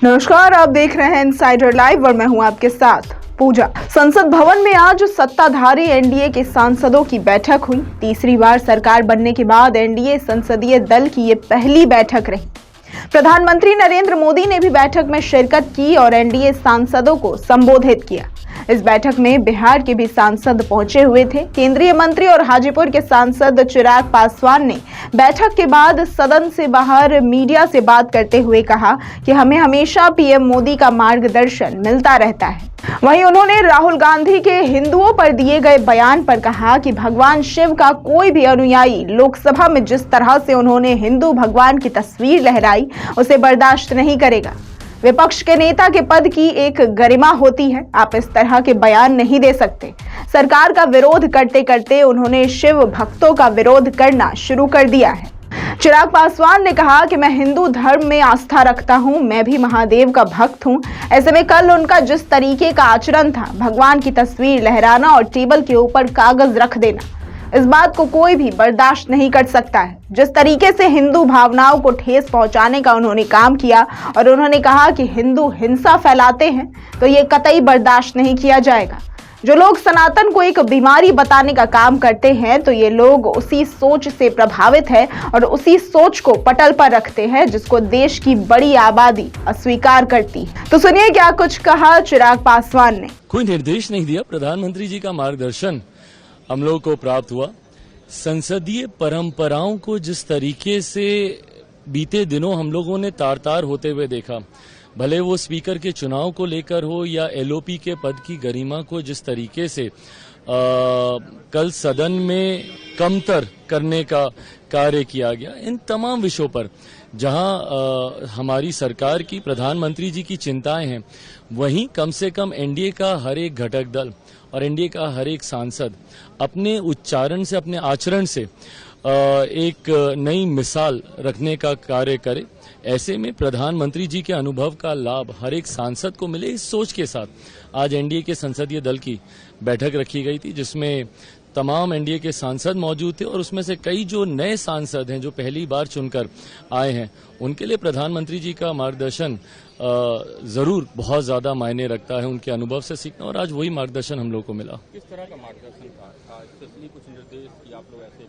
नमस्कार, आप देख रहे हैं इनसाइडर लाइव और मैं हूं आपके साथ पूजा। संसद भवन में आज सत्ताधारी एनडीए के सांसदों की बैठक हुई। तीसरी बार सरकार बनने के बाद एनडीए संसदीय दल की ये पहली बैठक रही। प्रधानमंत्री नरेंद्र मोदी ने भी बैठक में शिरकत की और एनडीए सांसदों को संबोधित किया। इस बैठक में बिहार के भी सांसद पहुंचे हुए थे। केंद्रीय मंत्री और हाजीपुर के सांसद चिराग पासवान ने बैठक के बाद सदन से बाहर मीडिया से बात करते हुए कहा कि हमें हमेशा पीएम मोदी का मार्गदर्शन मिलता रहता है। वहीं उन्होंने राहुल गांधी के हिंदुओं पर दिए गए बयान पर कहा कि भगवान शिव का कोई भी अनुयायी लोकसभा में जिस तरह से उन्होंने हिंदू भगवान की तस्वीर लहराई, उसे बर्दाश्त नहीं करेगा। विपक्ष के नेता के पद की एक गरिमा होती है, आप इस तरह के बयान नहीं दे सकते। सरकार का विरोध करते करते उन्होंने शिव भक्तों का विरोध करना शुरू कर दिया है। चिराग पासवान ने कहा कि मैं हिंदू धर्म में आस्था रखता हूं, मैं भी महादेव का भक्त हूं। ऐसे में कल उनका जिस तरीके का आचरण था, भगवान की तस्वीर लहराना और टेबल के ऊपर कागज रख देना, इस बात को कोई भी बर्दाश्त नहीं कर सकता है। जिस तरीके से हिंदू भावनाओं को ठेस पहुंचाने का उन्होंने काम किया और उन्होंने कहा कि हिंदू हिंसा फैलाते हैं, तो ये कतई बर्दाश्त नहीं किया जाएगा। जो लोग सनातन को एक बीमारी बताने का काम करते हैं, तो ये लोग उसी सोच से प्रभावित है और उसी सोच को पटल पर रखते हैं जिसको देश की बड़ी आबादी अस्वीकार करती है। तो सुनिए क्या कुछ कहा चिराग पासवान ने। कोई निर्देश नहीं दिया, प्रधानमंत्री जी का मार्गदर्शन हम लोग को प्राप्त हुआ। संसदीय परंपराओं को जिस तरीके से बीते दिनों हम लोगों ने तार तार होते हुए देखा, भले वो स्पीकर के चुनाव को लेकर हो या एलओपी के पद की गरिमा को जिस तरीके से कल सदन में कमतर करने का कार्य किया गया, इन तमाम विषयों पर जहां हमारी सरकार की, प्रधानमंत्री जी की चिंताएं हैं, वहीं कम से कम एनडीए का हर एक घटक दल और एनडीए का हर एक सांसद अपने उच्चारण से, अपने आचरण से एक नई मिसाल रखने का कार्य करे। ऐसे में प्रधानमंत्री जी के अनुभव का लाभ हर एक सांसद को मिले, इस सोच के साथ आज एनडीए के संसदीय दल की बैठक रखी गई थी, जिसमें तमाम एनडीए के सांसद मौजूद थे और उसमें से कई जो नए सांसद हैं, जो पहली बार चुनकर आए हैं, उनके लिए प्रधानमंत्री जी का मार्गदर्शन जरूर बहुत ज्यादा मायने रखता है। उनके अनुभव से सीखना, और आज वही मार्गदर्शन हम लोग को मिला। किस तरह का मार्गदर्शन था? स्पेशली कुछ निर्देश कि आप लोग ऐसे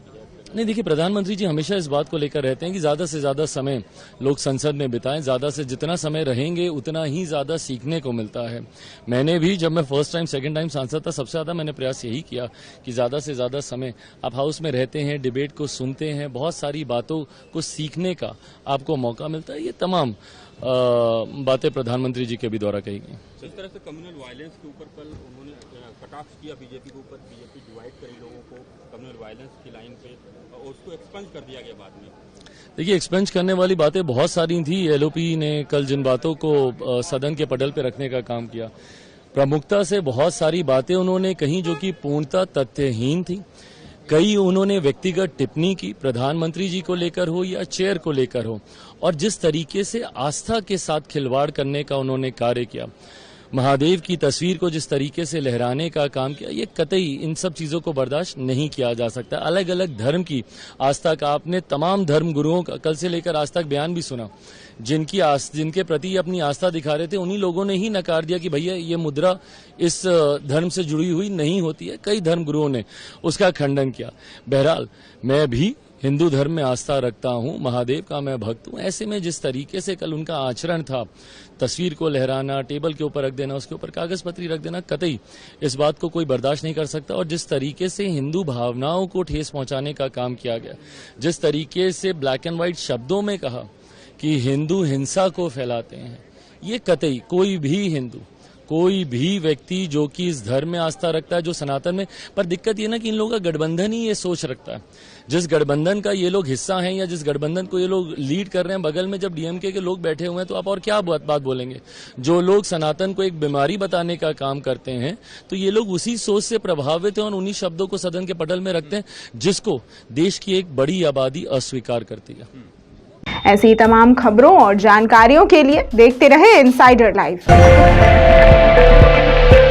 नहीं, देखिए, प्रधानमंत्री जी हमेशा इस बात को लेकर रहते हैं कि ज्यादा से ज्यादा समय लोग संसद में बिताएं। ज्यादा से जितना समय रहेंगे उतना ही ज्यादा सीखने को मिलता है। मैंने भी, जब मैं फर्स्ट टाइम सेकंड टाइम सांसद था, सबसे ज्यादा मैंने प्रयास यही किया कि ज्यादा से ज्यादा समय आप हाउस में रहते हैं, डिबेट को सुनते हैं, बहुत सारी बातों को सीखने का आपको मौका मिलता है। ये तमाम बातें प्रधानमंत्री जी के भी द्वारा कही गई। इस तरह से कम्युनल वायलेंस के ऊपर कल उन्होंने कटाक्ष किया बीजेपी के ऊपर, बीजेपी डिवाइड करी लोगों को कम्युनल वायलेंस की लाइन पे, और उसको एक्सपेंज कर दिया गया बाद में। देखिए, एक्सपेंज करने वाली बातें बहुत सारी थी। एलओपी ने कल जिन बातों को सदन के पटल पे रखने का काम किया, प्रमुखता से बहुत सारी बातें उन्होंने कही जो कि पूर्णतः तथ्यहीन थी। कई उन्होंने व्यक्तिगत टिप्पणी की, प्रधानमंत्री जी को लेकर हो या चेयर को लेकर हो, और जिस तरीके से आस्था के साथ खिलवाड़ करने का उन्होंने कार्य किया, महादेव की तस्वीर को जिस तरीके से लहराने का काम किया, ये कतई इन सब चीजों को बर्दाश्त नहीं किया जा सकता। अलग अलग धर्म की आस्था का आपने तमाम धर्म गुरुओं का कल से लेकर आज तक बयान भी सुना, जिनके प्रति अपनी आस्था दिखा रहे थे, उन्हीं लोगों ने ही नकार दिया कि भैया ये मुद्रा इस धर्म से जुड़ी हुई नहीं होती है। कई धर्म गुरुओं ने उसका खंडन किया। बहरहाल, मैं भी हिंदू धर्म में आस्था रखता हूं, महादेव का मैं भक्त हूं। ऐसे में जिस तरीके से कल उनका आचरण था, तस्वीर को लहराना, टेबल के ऊपर रख देना, उसके ऊपर कागज पत्री रख देना, कतई इस बात को कोई बर्दाश्त नहीं कर सकता। और जिस तरीके से हिंदू भावनाओं को ठेस पहुंचाने का काम किया गया, जिस तरीके से ब्लैक एंड व्हाइट शब्दों में कहा कि हिंदू हिंसा को फैलाते हैं, ये कतई कोई भी हिंदू, कोई भी व्यक्ति जो कि इस धर्म में आस्था रखता है, जो सनातन में, पर दिक्कत ये ना कि इन लोगों का गठबंधन ही ये सोच रखता है। जिस गठबंधन का ये लोग हिस्सा हैं या जिस गठबंधन को ये लोग लीड कर रहे हैं, बगल में जब डीएमके के लोग बैठे हुए हैं, तो आप और क्या बात बोलेंगे। जो लोग सनातन को एक बीमारी बताने का काम करते हैं, तो ये लोग उसी सोच से प्रभावित हैं और उन्हीं शब्दों को सदन के पटल में रखते हैं, जिसको देश की एक बड़ी आबादी अस्वीकार करती है। ऐसी तमाम खबरों और जानकारियों के लिए देखते रहे इनसाइडर लाइव।